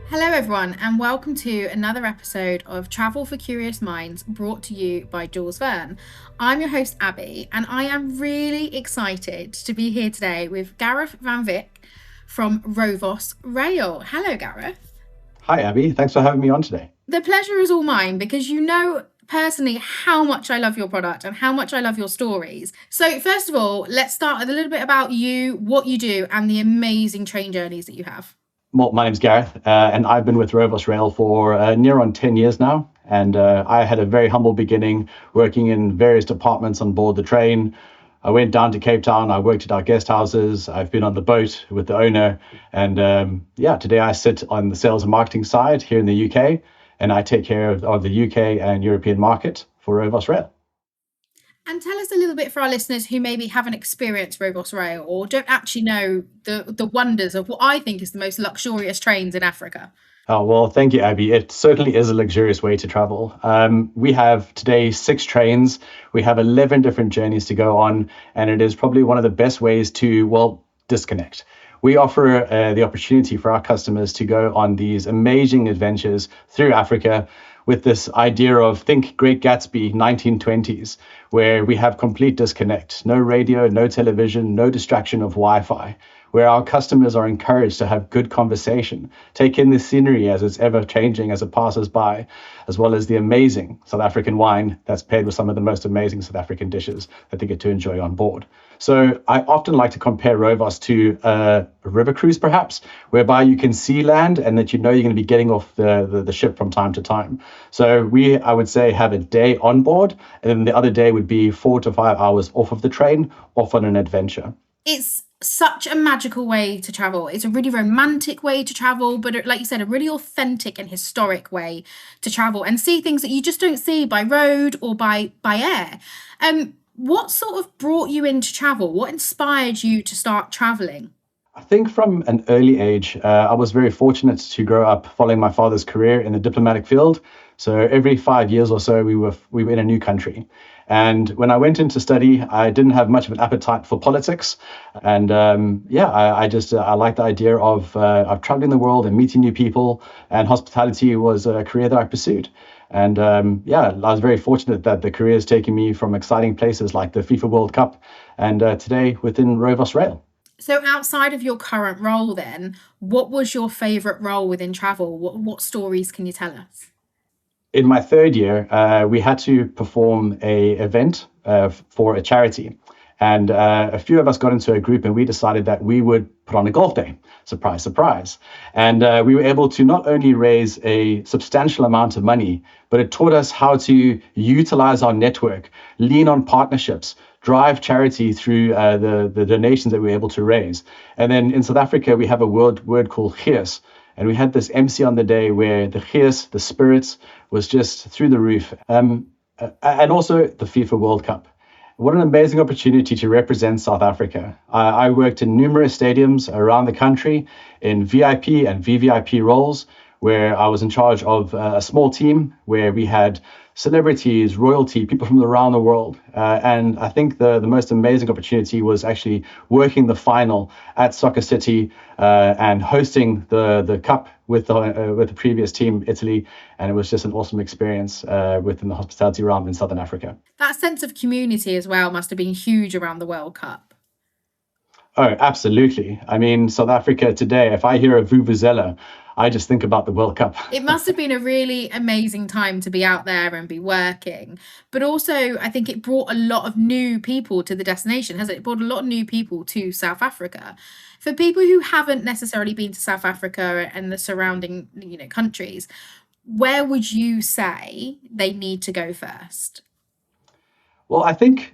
Hello, everyone, and welcome to another episode of Travel for Curious Minds brought to you by Jules Verne. I'm your host, Abby, and I am really excited to be here today with Gareth Van Wyk from Rovos Rail. Hello, Gareth. Hi, Abby. Thanks for having me on today. The pleasure is all mine because you know personally how much I love your product and how much I love your stories. So, first of all, let's start with a little bit about you, what you do, and the amazing train journeys that you have. Well, my name's Gareth, and I've been with Rovos Rail for near on 10 years now. And I had a very humble beginning working in various departments on board the train. I went down to Cape Town. I worked at our guest houses. I've been on the boat with the owner. And today I sit on the sales and marketing side here in the UK, and I take care of the UK and European market for Rovos Rail. And tell us a little bit for our listeners who maybe haven't experienced Rovos Rail or don't actually know the wonders of what I think is the most luxurious trains in Africa. Oh, well, thank you, Abby. It certainly is a luxurious way to travel. We have today 6 trains. We have 11 different journeys to go on, and it is probably one of the best ways to, disconnect. We offer the opportunity for our customers to go on these amazing adventures through Africa with this idea of think Great Gatsby 1920s, where we have complete disconnect, no radio, no television, no distraction of Wi-Fi, where our customers are encouraged to have good conversation, take in the scenery as it's ever changing as it passes by, as well as the amazing South African wine that's paired with some of the most amazing South African dishes that they get to enjoy on board. So I often like to compare Rovos to a river cruise, perhaps, whereby you can see land and that you know you're going to be getting off the ship from time to time. So we, I would say, have a day on board, and then the other day would be 4 to 5 hours off of the train, off on an adventure. It's such a magical way to travel. It's a really romantic way to travel, but like you said, a really authentic and historic way to travel and see things that you just don't see by road or by air. What sort of brought you into travel? What inspired you to start traveling? I think from an early age, I was very fortunate to grow up following my father's career in the diplomatic field. So every 5 years or so, we were in a new country. And when I went into study, I didn't have much of an appetite for politics. And I like the idea of traveling the world and meeting new people. And hospitality was a career that I pursued. And I was very fortunate that the career has taken me from exciting places like the FIFA World Cup and today within Rovos Rail. So outside of your current role then, what was your favourite role within travel? What stories can you tell us? In my third year, we had to perform a event for a charity. And a few of us got into a group and we decided that we would put on a golf day. Surprise, surprise. And we were able to not only raise a substantial amount of money, but it taught us how to utilize our network, lean on partnerships, drive charity through the donations that we were able to raise. And then in South Africa, we have a word called gees. And we had this MC on the day where the gees, the spirits, was just through the roof. And also the FIFA World Cup. What an amazing opportunity to represent South Africa. I worked in numerous stadiums around the country in VIP and VVIP roles, where I was in charge of a small team where we had celebrities, royalty, people from around the world. And I think the most amazing opportunity was actually working the final at Soccer City and hosting the cup with the previous team, Italy. And it was just an awesome experience within the hospitality realm in Southern Africa. That sense of community as well must have been huge around the World Cup. Oh, absolutely. I mean, South Africa today, if I hear a vuvuzela, I just think about the World Cup. It must have been a really amazing time to be out there and be working. But also, I think it brought a lot of new people to the destination, hasn't it? It brought a lot of new people to South Africa. For people who haven't necessarily been to South Africa and the surrounding, countries, where would you say they need to go first? Well, I think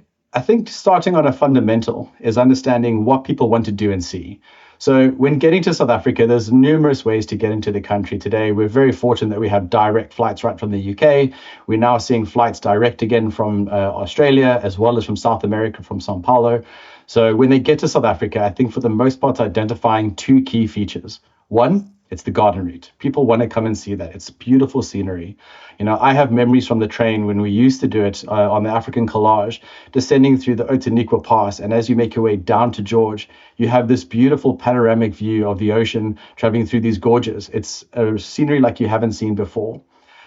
starting on a fundamental is understanding what people want to do and see. So when getting to South Africa, there's numerous ways to get into the country today. We're very fortunate that we have direct flights right from the UK. We're now seeing flights direct again from Australia, as well as from South America, from Sao Paulo. So when they get to South Africa, I think for the most part, identifying 2 key features. One It's the garden route. People want to come and see that. It's beautiful scenery. I have memories from the train when we used to do it on the African Collage, descending through the Outeniqua Pass. And as you make your way down to George, you have this beautiful panoramic view of the ocean traveling through these gorges. It's a scenery like you haven't seen before.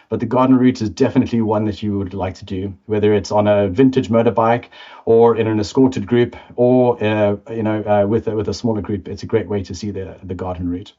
But the garden route is definitely one that you would like to do, whether it's on a vintage motorbike or in an escorted group or with a smaller group. It's a great way to see the garden route.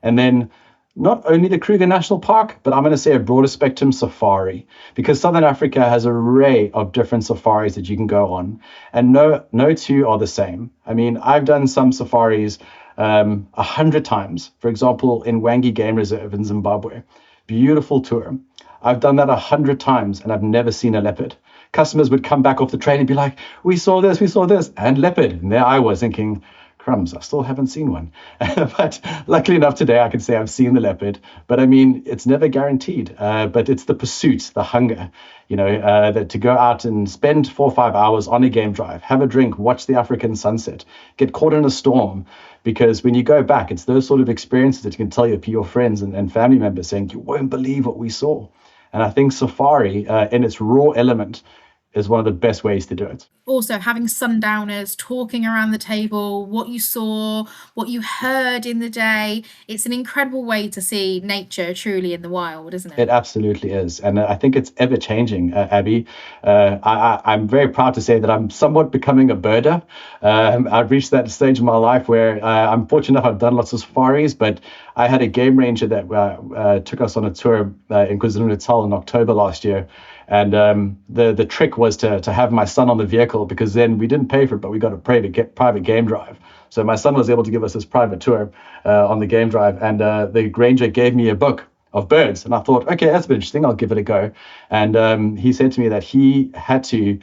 And then not only the Kruger National Park, but I'm going to say a broader spectrum safari, because Southern Africa has an array of different safaris that you can go on, and no two are the same. I mean, I've done some safaris 100 times. For example, in Wangi Game Reserve in Zimbabwe. Beautiful tour. I've done that 100 times and I've never seen a leopard. Customers would come back off the train and be like, we saw this, and leopard. And there I was thinking, crumbs, I still haven't seen one. But luckily enough today, I can say I've seen the leopard. But I mean, it's never guaranteed. But it's the pursuit, the hunger, that to go out and spend 4 or 5 hours on a game drive, have a drink, watch the African sunset, get caught in a storm. Because when you go back, it's those sort of experiences that you can tell your friends and family members saying, you won't believe what we saw. And I think safari in its raw element is one of the best ways to do it. Also, having sundowners talking around the table, what you saw, what you heard in the day. It's an incredible way to see nature truly in the wild, isn't it? It absolutely is. And I think it's ever changing, Abby. I'm very proud to say that I'm somewhat becoming a birder. I've reached that stage in my life where I'm fortunate enough I've done lots of safaris, but I had a game ranger that took us on a tour in KwaZulu-Natal in October last year. And the trick was to have my son on the vehicle, because then we didn't pay for it, but we got a private game drive. So my son was able to give us this private tour on the game drive. And the ranger gave me a book of birds. And I thought, okay, that's been interesting. I'll give it a go. And he said to me that he had to,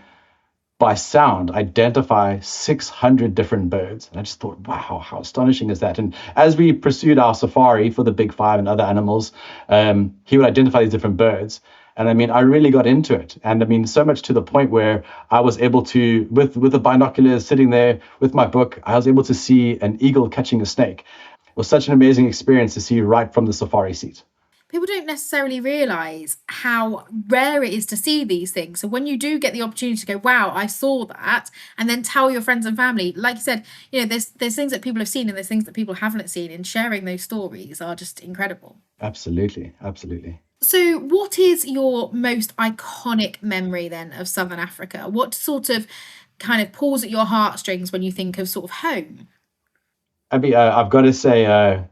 by sound, identify 600 different birds. And I just thought, wow, how astonishing is that? And as we pursued our safari for the big five and other animals, he would identify these different birds. And I mean, I really got into it. And I mean, so much to the point where I was able to, with the binoculars sitting there with my book, I was able to see an eagle catching a snake. It was such an amazing experience to see right from the safari seat. People don't necessarily realise how rare it is to see these things. So when you do get the opportunity to go, wow, I saw that, and then tell your friends and family, like you said, there's things that people have seen and there's things that people haven't seen, and sharing those stories are just incredible. Absolutely, absolutely. So what is your most iconic memory then of Southern Africa? What sort of kind of pulls at your heartstrings when you think of sort of home? Abby, I've got to say,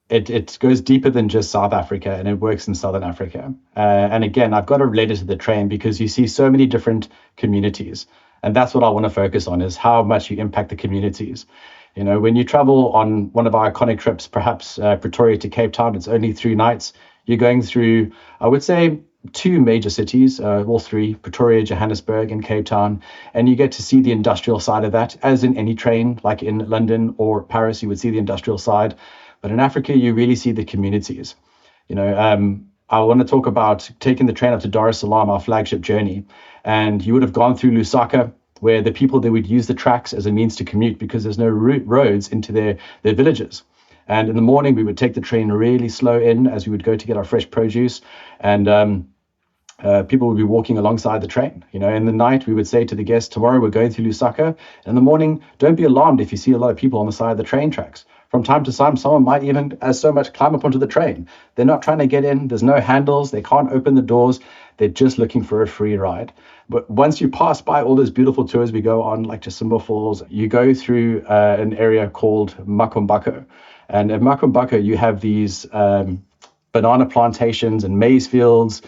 it goes deeper than just South Africa, and it works in Southern Africa. And again, I've got to relate it to the train, because you see so many different communities. And that's what I want to focus on, is how much you impact the communities. When you travel on one of our iconic trips, perhaps Pretoria to Cape Town, it's only 3 nights. You're going through, I would say, 2 major cities, all 3, Pretoria, Johannesburg, and Cape Town. And you get to see the industrial side of that, as in any train, like in London or Paris, you would see the industrial side. But in Africa, you really see the communities. I want to talk about taking the train up to Dar es Salaam, our flagship journey. And you would have gone through Lusaka, where the people, they would use the tracks as a means to commute, because there's no roads into their villages. And in the morning, we would take the train really slow in as we would go to get our fresh produce. And people would be walking alongside the train. In the night, we would say to the guests, tomorrow we're going through Lusaka. And in the morning, don't be alarmed if you see a lot of people on the side of the train tracks. From time to time, someone might even, as so much, climb up onto the train. They're not trying to get in. There's no handles. They can't open the doors. They're just looking for a free ride. But once you pass by all those beautiful tours we go on, like Jasimba Falls, you go through an area called Makumbako. And at Makumbako, you have these banana plantations and maize fields,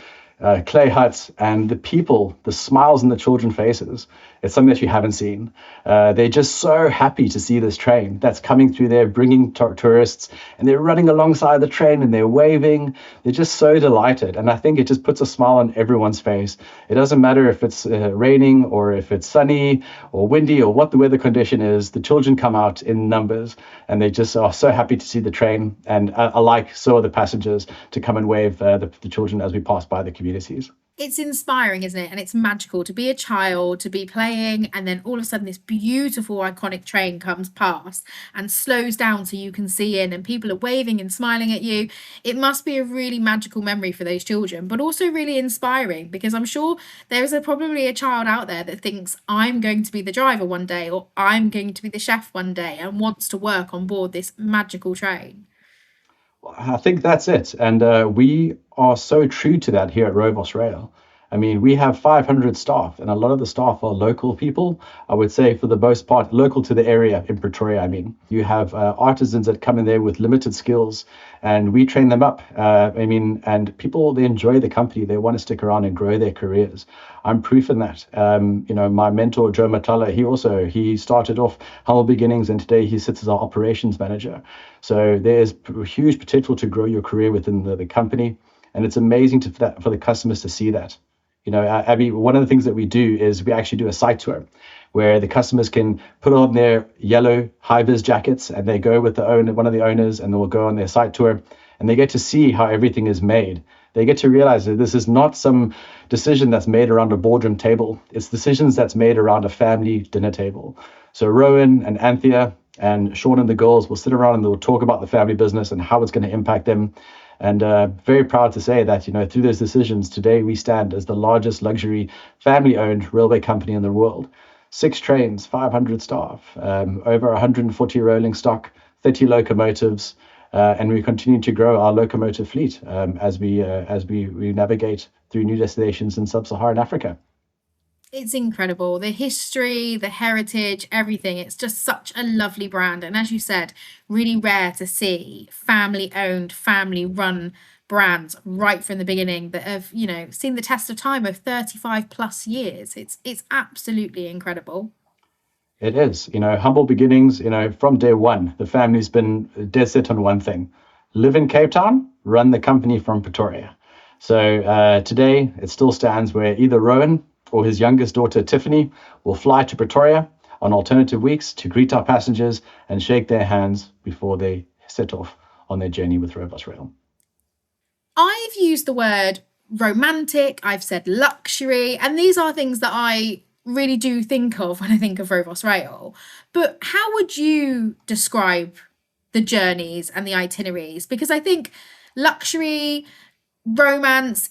clay huts, and the people, the smiles on the children's faces. It's something that you haven't seen. They're just so happy to see this train that's coming through there, bringing tourists, and they're running alongside the train and they're waving. They're just so delighted. And I think it just puts a smile on everyone's face. It doesn't matter if it's raining or if it's sunny or windy or what the weather condition is. The children come out in numbers and they just are so happy to see the train. And alike, so are the passengers, to come and wave the children as we pass by the communities. It's inspiring, isn't it? And it's magical to be a child, to be playing, and then all of a sudden this beautiful, iconic train comes past and slows down so you can see in, and people are waving and smiling at you. It must be a really magical memory for those children, but also really inspiring because I'm sure there is probably a child out there that thinks, I'm going to be the driver one day, or I'm going to be the chef one day, and wants to work on board this magical train. I think that's it. And we are so true to that here at Rovos Rail. I mean, we have 500 staff, and a lot of the staff are local people. I would say, for the most part, local to the area in Pretoria. I mean, you have artisans that come in there with limited skills, and we train them up. I mean, and people, they enjoy the company. They want to stick around and grow their careers. I'm proof in that. My mentor, Joe Matala, he started off humble beginnings, and today he sits as our operations manager. So there's huge potential to grow your career within the company. And it's amazing for the customers to see that. Abby, one of the things that we do is we actually do a site tour where the customers can put on their yellow high-vis jackets and they go with one of the owners, and they'll go on their site tour and they get to see how everything is made. They get to realize that this is not some decision that's made around a boardroom table. It's decisions that's made around a family dinner table. So Rowan and Anthea and Sean and the girls will sit around and they'll talk about the family business and how it's going to impact them. And very proud to say that, through those decisions, today we stand as the largest luxury family-owned railway company in the world. 6 trains, 500 staff, over 140 rolling stock, 30 locomotives, and we continue to grow our locomotive fleet as we navigate through new destinations in sub-Saharan Africa. It's incredible. The history, the heritage, everything. It's just such a lovely brand. And as you said, really rare to see family owned, family run brands right from the beginning that have, seen the test of time of 35 plus years. It's absolutely incredible. It is, humble beginnings, from day one. The family's been dead set on one thing: live in Cape Town, run the company from Pretoria. So today it still stands where either Rowan or his youngest daughter, Tiffany, will fly to Pretoria on alternative weeks to greet our passengers and shake their hands before they set off on their journey with Rovos Rail. I've used the word romantic, I've said luxury, and these are things that I really do think of when I think of Rovos Rail. But how would you describe the journeys and the itineraries? Because I think luxury, romance,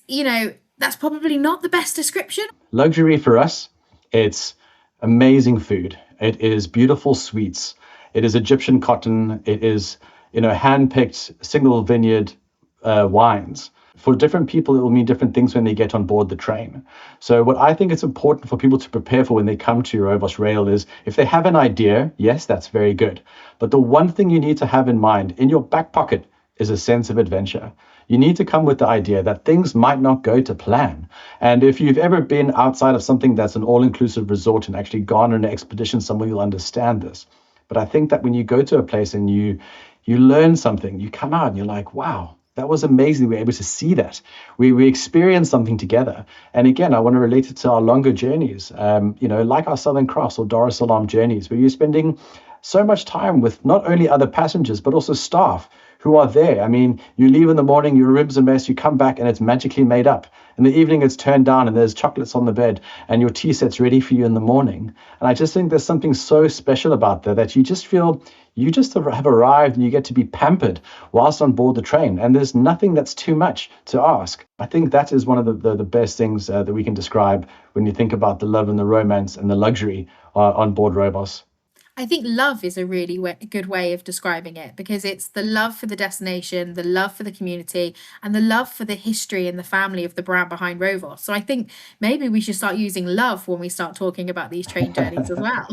that's probably not the best description. Luxury for us, it's amazing food. It is beautiful sweets. It is Egyptian cotton. It is, hand-picked single vineyard wines. For different people, it will mean different things when they get on board the train. So what I think it's important for people to prepare for when they come to Rovos Rail is, if they have an idea, yes, that's very good. But the one thing you need to have in mind in your back pocket is a sense of adventure. You need to come with the idea that things might not go to plan. And if you've ever been outside of something that's an all-inclusive resort and actually gone on an expedition somewhere, you'll understand this. But I think that when you go to a place and you learn something, you come out and you're like, wow, that was amazing. We were able to see that. We experienced something together. And again, I want to relate it to our longer journeys, like our Southern Cross or Dar es Salaam journeys, where you're spending so much time with not only other passengers, but also staff who are there. I mean, you leave in the morning, your room's a mess, you come back and it's magically made up. In the evening, it's turned down and there's chocolates on the bed and your tea set's ready for you in the morning. And I just think there's something so special about that you just feel you just have arrived and you get to be pampered whilst on board the train. And there's nothing that's too much to ask. I think that is one of the best things that we can describe when you think about the love and the romance and the luxury on board Rovos. I think love is a really good way of describing it, because it's the love for the destination, the love for the community, and the love for the history and the family of the brand behind Rovos. So I think maybe we should start using love when we start talking about these train journeys as well.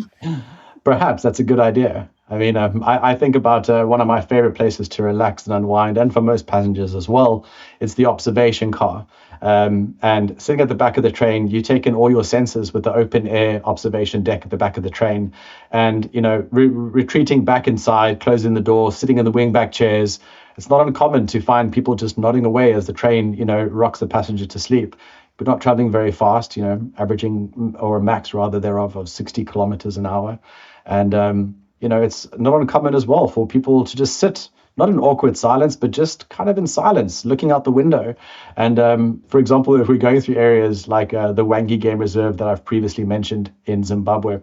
Perhaps that's a good idea. I mean, I think about one of my favorite places to relax and unwind, and for most passengers as well, it's the observation car. And sitting at the back of the train, you take in all your senses with the open air observation deck at the back of the train, and retreating back inside, closing the door, sitting in the wingback chairs. It's not uncommon to find people just nodding away as the train rocks the passenger to sleep. We're not traveling very fast, averaging, or a max rather thereof, of 60 kilometers an hour. And it's not uncommon as well for people to just sit not in awkward silence, but just kind of in silence, looking out the window. And for example, if we're going through areas like the Wangi Game Reserve that I've previously mentioned in Zimbabwe,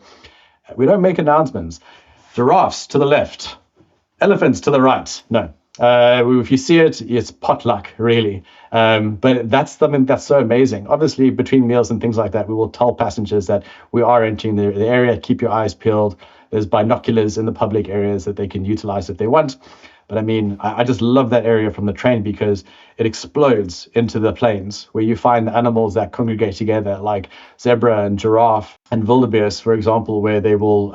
we don't make announcements. Giraffes to the left, elephants to the right. No. If you see it, it's potluck, really. But that's something that's so amazing. Obviously, between meals and things like that, we will tell passengers that we are entering the area. Keep your eyes peeled. There's binoculars in the public areas that they can utilize if they want. But I mean, I just love that area from the train because it explodes into the plains where you find the animals that congregate together, like zebra and giraffe and wildebeest, for example, where they will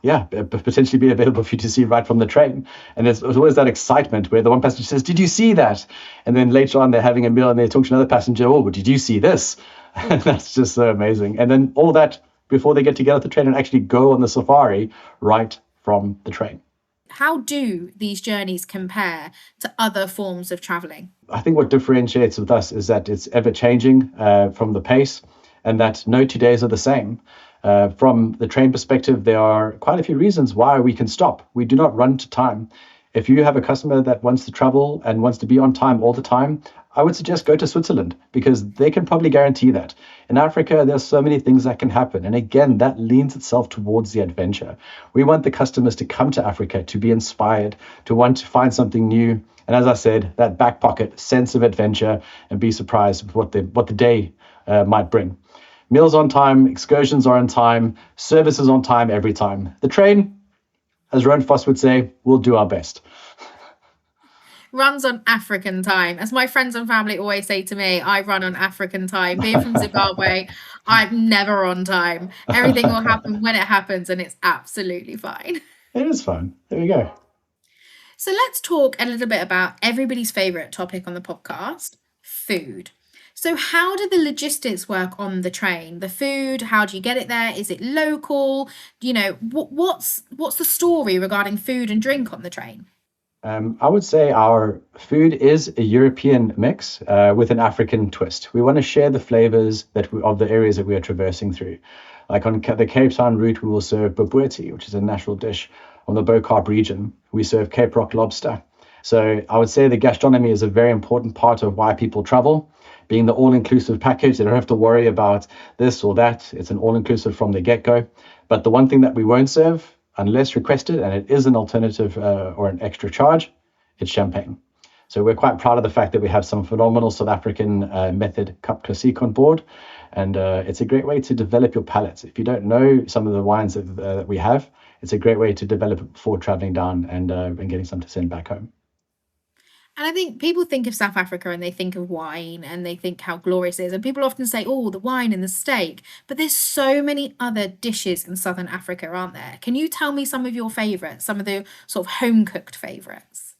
potentially be available for you to see right from the train. And there's always that excitement where the one passenger says, "Did you see that?" And then later on, they're having a meal and they talk to another passenger, "Oh, but did you see this?" That's just so amazing. And then all that before they get to get off the train and actually go on the safari right from the train. How do these journeys compare to other forms of traveling? I think what differentiates with us is that it's ever changing from the pace, and that no 2 days are the same. From the train perspective, there are quite a few reasons why we can stop. We do not run to time. If you have a customer that wants to travel and wants to be on time all the time, I would suggest go to Switzerland because they can probably guarantee that. In Africa, there's so many things that can happen. And again, that leans itself towards the adventure. We want the customers to come to Africa to be inspired, to want to find something new. And as I said, that back pocket sense of adventure and be surprised with what the day might bring. Meals on time, excursions are on time, services on time every time. The train, as Ron Foss would say, we'll do our best. Runs on African time. As my friends and family always say to me, I run on African time. Being from Zimbabwe, I'm never on time. Everything will happen when it happens, and it's absolutely fine. It is fun. There we go. So let's talk a little bit about everybody's favorite topic on the podcast, food. So how do the logistics work on the train? The food, how do you get it there? Is it local? You know, what's the story regarding food and drink on the train? I would say our food is a European mix with an African twist. We want to share the flavors of the areas that we are traversing through. Like on the Cape Town route, we will serve bobotie, which is a national dish. On the Bo-Kaap region, we serve Cape Rock lobster. So I would say the gastronomy is a very important part of why people travel. Being the all-inclusive package, they don't have to worry about this or that. It's an all-inclusive from the get-go. But the one thing that we won't serve, unless requested, and it is an alternative or an extra charge, it's champagne. So we're quite proud of the fact that we have some phenomenal South African method Cup Classique on board. And it's a great way to develop your palate. If you don't know some of the wines that we have, it's a great way to develop it before traveling down and getting some to send back home. And I think people think of South Africa and they think of wine and they think how glorious it is. And people often say, oh, the wine and the steak. But there's so many other dishes in Southern Africa, aren't there? Can you tell me some of your favourites, some of the sort of home-cooked favourites?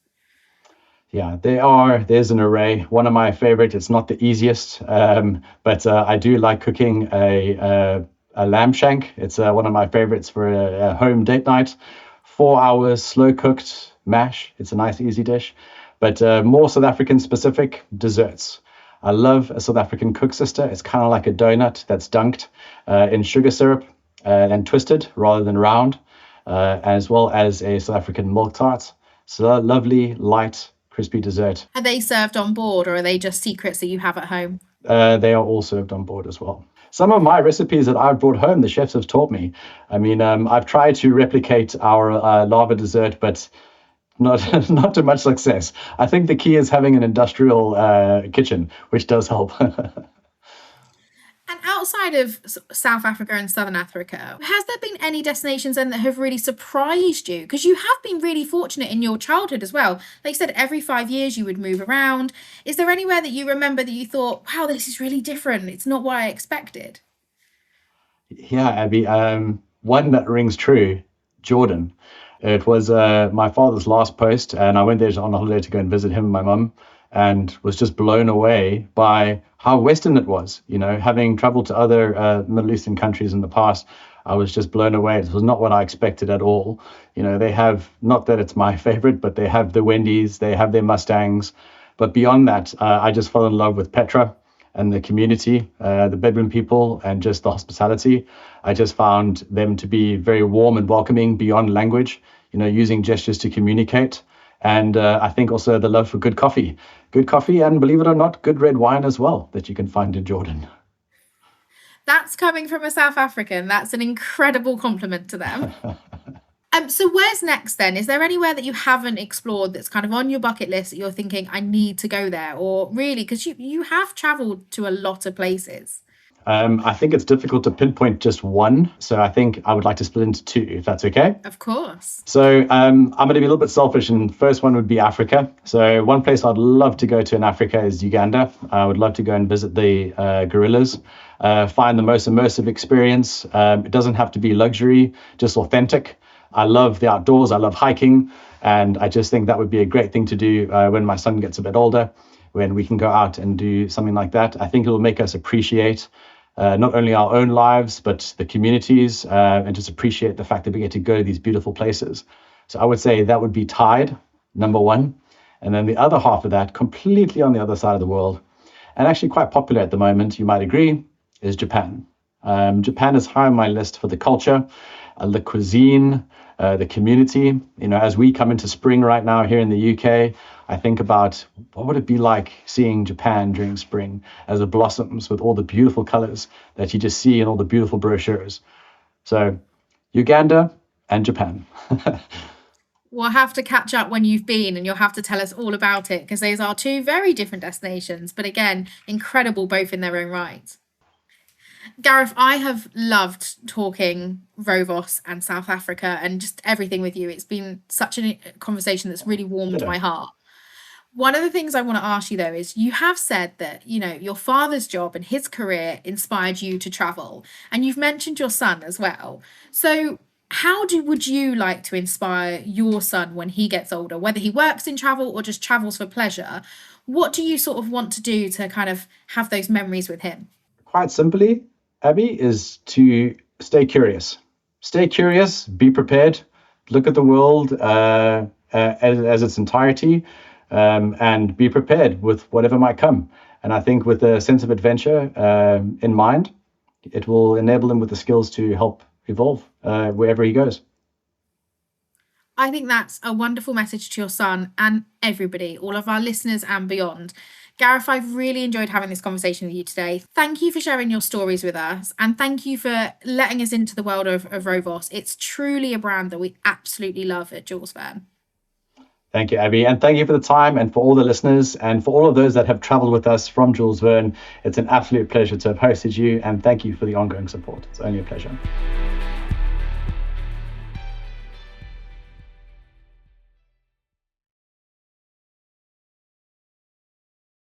Yeah, there's an array. One of my favorite, it's not the easiest, but I do like cooking a lamb shank. It's one of my favorites for a home date night. 4 hours, slow cooked mash. It's a nice, easy dish. But more South African specific desserts. I love a South African cook sister. It's kind of like a donut that's dunked in sugar syrup and twisted rather than round, as well as a South African milk tart. So lovely, light, crispy dessert. Are they served on board or are they just secrets that you have at home? They are all served on board as well. Some of my recipes that I've brought home, the chefs have taught me. I mean, I've tried to replicate our lava dessert, but not to much success. I think the key is having an industrial kitchen, which does help. And outside of South Africa and Southern Africa, has there been any destinations then that have really surprised you? Because you have been really fortunate in your childhood as well. Like you said, every 5 years you would move around. Is there anywhere that you remember that you thought, wow, this is really different? It's not what I expected. Yeah, Abby. One that rings true, Jordan. It was my father's last post, and I went there on a holiday to go and visit him and my mum, and was just blown away by how Western it was. You know, having traveled to other Middle Eastern countries in the past, I was just blown away. It was not what I expected at all. You know, they have, not that it's my favorite, but they have the Wendy's, they have their Mustangs. But beyond that, I just fell in love with Petra and the community, the Bedouin people, and just the hospitality. I just found them to be very warm and welcoming beyond language, you know, using gestures to communicate. And I think also the love for good coffee, and believe it or not, good red wine as well that you can find in Jordan. That's coming from a South African. That's an incredible compliment to them. So where's next then? Is there anywhere that you haven't explored that's kind of on your bucket list that you're thinking, I need to go there? Or really, because you have traveled to a lot of places. I think it's difficult to pinpoint just one. So I think I would like to split into two, if that's okay. Of course. So I'm going to be a little bit selfish, and first one would be Africa. So one place I'd love to go to in Africa is Uganda. I would love to go and visit the gorillas, find the most immersive experience. It doesn't have to be luxury, just authentic. I love the outdoors. I love hiking. And I just think that would be a great thing to do when my son gets a bit older, when we can go out and do something like that. I think it will make us appreciate not only our own lives, but the communities, and just appreciate the fact that we get to go to these beautiful places. So I would say that would be tied, number one. And then the other half of that, completely on the other side of the world, and actually quite popular at the moment, you might agree, is Japan. Japan is high on my list for the culture, the cuisine, the community. As we come into spring right now here in the UK, I think about what would it be like seeing Japan during spring as it blossoms with all the beautiful colors that you just see in all the beautiful brochures. So Uganda and Japan. We'll have to catch up when you've been, and you'll have to tell us all about it, because those are two very different destinations, but again, incredible both in their own right. Gareth, I have loved talking Rovos and South Africa and just everything with you. It's been such a conversation that's really warmed my heart. One of the things I want to ask you though is, you have said that, your father's job and his career inspired you to travel, and you've mentioned your son as well. So how would you like to inspire your son when he gets older, whether he works in travel or just travels for pleasure? What do you sort of want to do to kind of have those memories with him? Quite simply, Abby, is to stay curious. Stay curious, be prepared, look at the world as its entirety, and be prepared with whatever might come. And I think with a sense of adventure in mind, it will enable him with the skills to help evolve wherever he goes. I think that's a wonderful message to your son and everybody, all of our listeners and beyond. Gareth, I've really enjoyed having this conversation with you today. Thank you for sharing your stories with us, and thank you for letting us into the world of Rovos. It's truly a brand that we absolutely love at Jules Verne. Thank you, Abby. And thank you for the time, and for all the listeners, and for all of those that have traveled with us from Jules Verne. It's an absolute pleasure to have hosted you, and thank you for the ongoing support. It's only a pleasure.